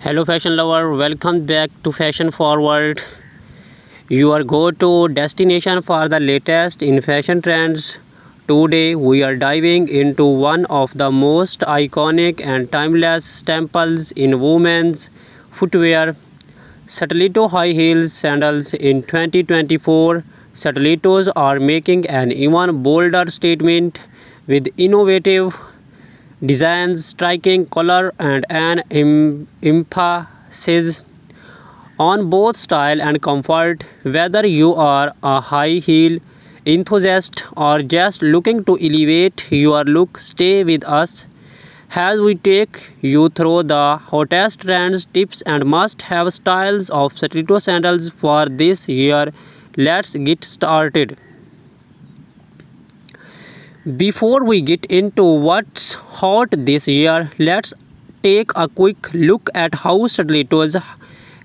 Hello fashion lover, welcome back to Fashion Forward, your go-to destination for the latest in fashion trends. Today we are diving into one of the most iconic and timeless staples in women's footwear, Stiletto high heels sandals. In 2024, stilettos are making an even bolder statement with innovative designs, striking color, and an emphasis on both style and comfort. Whether you are a high heel enthusiast or just looking to elevate your look, stay with us as we take you through the hottest trends, tips, and must have styles of stiletto sandals for this year. Let's get started. Before we get into what's hot this year, let's take a quick look at how stilettos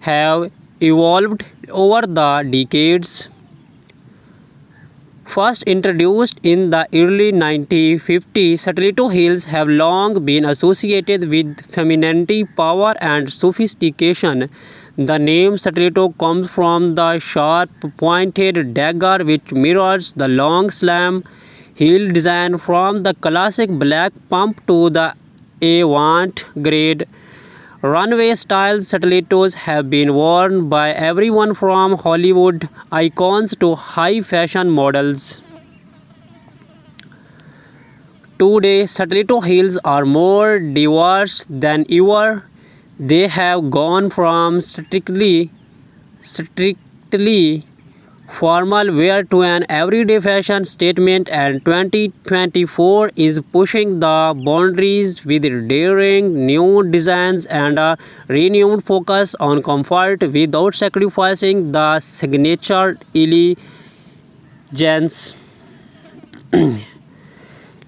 have evolved over the decades. First introduced in the early 1950s, stiletto heels have long been associated with femininity, power, and sophistication. The name stiletto comes from the sharp, pointed dagger which mirrors the long slam heel design from the classic black pump to the avant-garde runway style. Stilettos have been worn by everyone from Hollywood icons to high fashion models. Today, stiletto heels are more diverse than ever. They have gone from strictly formal wear to an everyday fashion statement, and 2024 is pushing the boundaries with daring new designs and a renewed focus on comfort without sacrificing the signature elegance.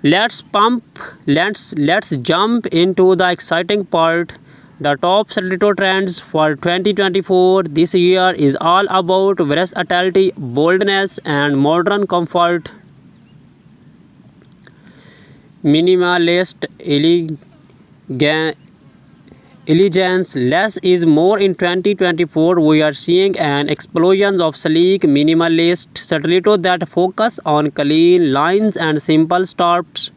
Let's jump into the exciting part. The top stiletto trends for 2024 this year is all about versatility, boldness, and modern comfort. Minimalist elegance, less is more. In 2024, we are seeing an explosion of sleek minimalist stiletto that focus on clean lines and simple stops.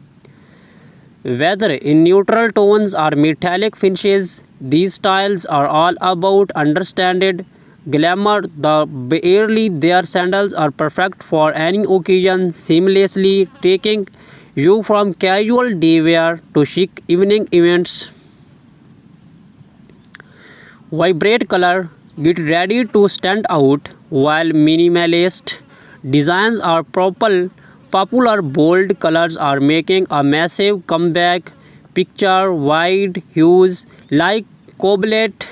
Whether in neutral tones or metallic finishes, these styles are all about understated glamour. The barely their sandals are perfect for any occasion, seamlessly taking you from casual day wear to chic evening events. Vibrant color, get ready to stand out. While minimalist designs are popular, bold colors are making a massive comeback. Picture wide hues like cobalt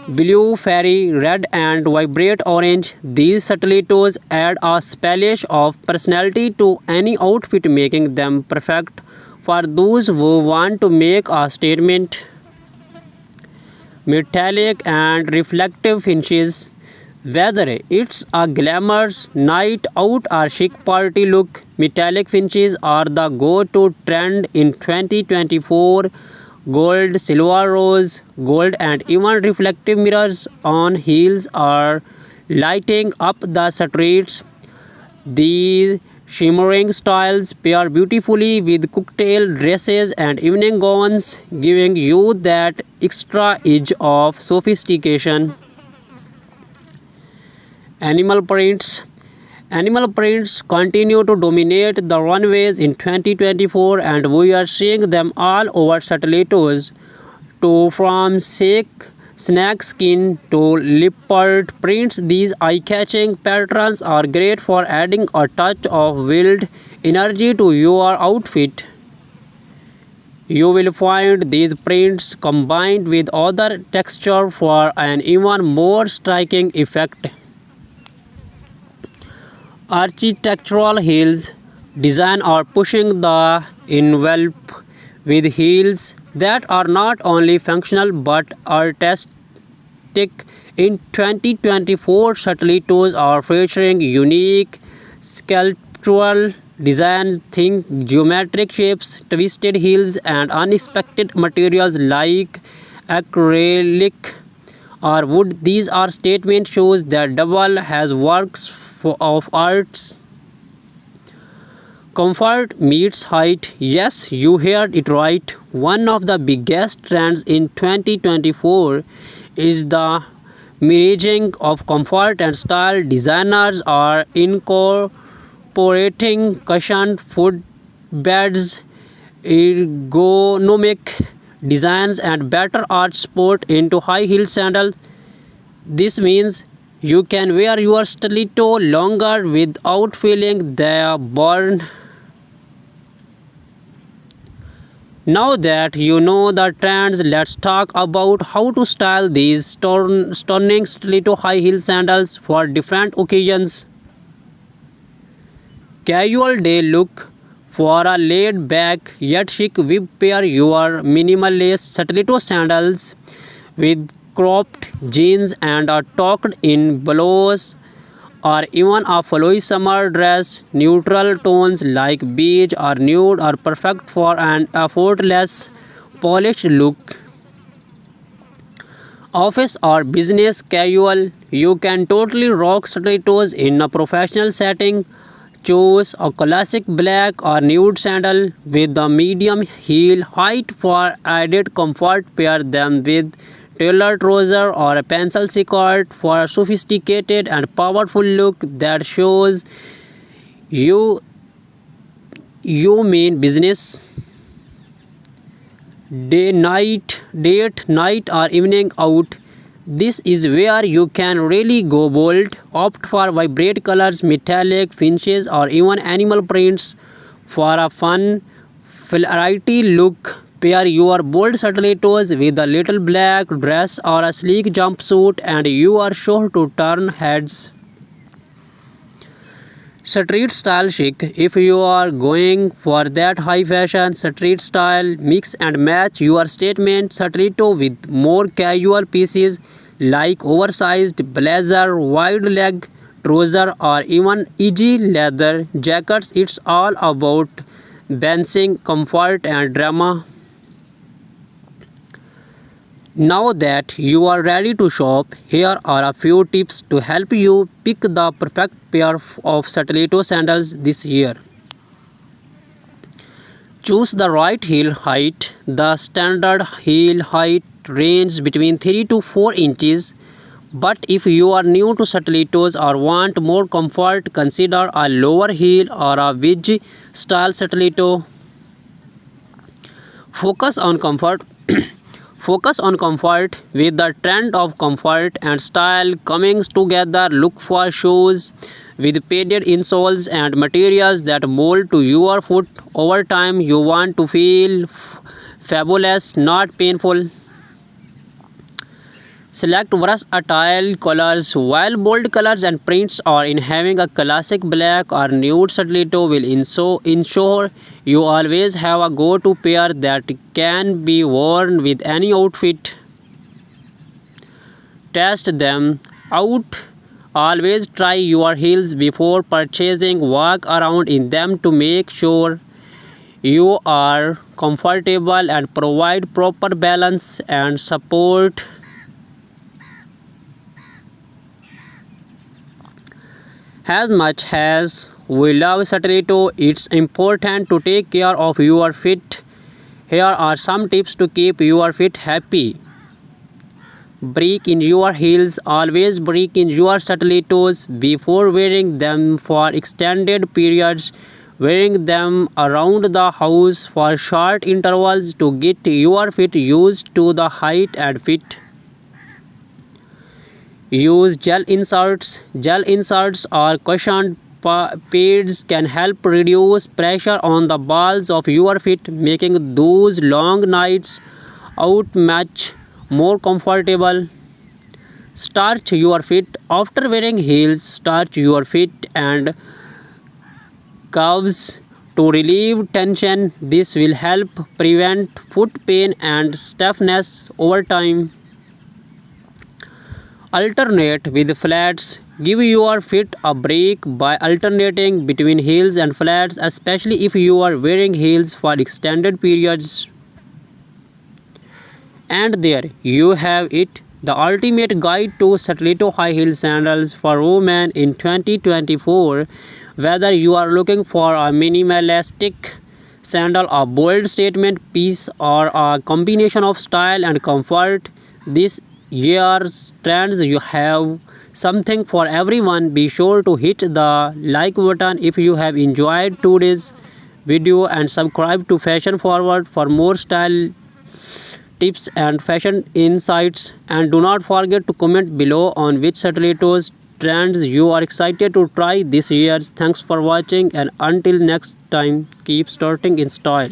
blue, fairy red, and vibrant orange. These stilettos add a splash of personality to any outfit, making them perfect for those who want to make a statement. Metallic and reflective finishes. Whether it's a glamorous night out or chic party look, metallic finishes are the go-to trend in 2024. Gold, silver, rose, gold, and even reflective mirrors on heels are lighting up the streets. These shimmering styles pair beautifully with cocktail dresses and evening gowns, giving you that extra edge of sophistication. Animal prints. Animal prints continue to dominate the runways in 2024, and we are seeing them all over stilettos, to from snake skin to leopard prints. These eye-catching patterns are great for adding a touch of wild energy to your outfit. You will find these prints combined with other texture for an even more striking effect. Architectural heels design are pushing the envelope with heels that are not only functional but artistic. In 2024, stilettos are featuring unique sculptural designs. Think geometric shapes, twisted heels, and unexpected materials like acrylic or wood. These are statement shows that double has works of arts. Comfort meets height. Yes, you heard it right. One of the biggest trends in 2024 is the merging of comfort and style. Designers are incorporating cushioned footbeds, ergonomic designs, and better art support into high-heeled sandals. This means you can wear your stiletto longer without feeling the burn. Now that you know the trends, let's talk about how to style these stunning stiletto high heel sandals for different occasions. Casual day look. For a laid back yet chic vibe, pair your minimalist stiletto sandals with cropped jeans and a tucked in blouse or even a flowy summer dress. Neutral tones like beige or nude are perfect for an effortless, polished look. Office or business casual, you can totally rock stilettos in a professional setting. Choose a classic black or nude sandal with a medium heel height for added comfort. Pair them with tailored trouser or a pencil skirt for a sophisticated and powerful look that shows you you mean business. Date night or evening out. This is where you can really go bold. Opt for vibrant colors, metallic finishes, or even animal prints for a fun, flighty look. Pair your bold stilettos with a little black dress or a sleek jumpsuit, and you are sure to turn heads. Street style chic. If you are going for that high fashion street style, mix and match your statement stiletto with more casual pieces like oversized blazer, wide leg trouser, or even easy leather jackets. It's all about balancing comfort and drama. Now that you are ready to shop, here are a few tips to help you pick the perfect pair of stiletto sandals this year. Choose the right heel height. The standard heel height ranges between 3 to 4 inches. But if you are new to stilettos or want more comfort, consider a lower heel or a wedge style stiletto. Focus on comfort. Focus on comfort. With the trend of comfort and style coming together, look for shoes with padded insoles and materials that mold to your foot. Over time, you want to feel fabulous, not painful. Select versatile colors. While bold colors and prints are in, having a classic black or nude stiletto will ensure you always have a go-to pair that can be worn with any outfit. Test them out. Always try your heels before purchasing. Walk around in them to make sure you are comfortable and provide proper balance and support. As much as we love stiletto, it's important to take care of your feet. Here are some tips to keep your feet happy. Break in your heels. Always break in your stilettos before wearing them for extended periods. Wearing them around the house for short intervals to get your feet used to the height and fit. Use gel inserts. Gel inserts or cushioned pads can help reduce pressure on the balls of your feet, making those long nights out much more comfortable. Starch your feet. After wearing heels, starch your feet and calves to relieve tension. This will help prevent foot pain and stiffness over time. Alternate with flats. Give your feet a break by alternating between heels and flats, especially if you are wearing heels for extended periods. And there you have it, the ultimate guide to stiletto high heel sandals for women in 2024. Whether you are looking for a minimalistic sandal, a bold statement piece, or a combination of style and comfort, this year's trends you have something for everyone. Be sure to hit the like button if you have enjoyed today's video and subscribe to Fashion Forward for more style tips and fashion insights, and do not forget to comment below on which stilettos trends you are excited to try this year. Thanks for watching, and until next time, keep starting in style.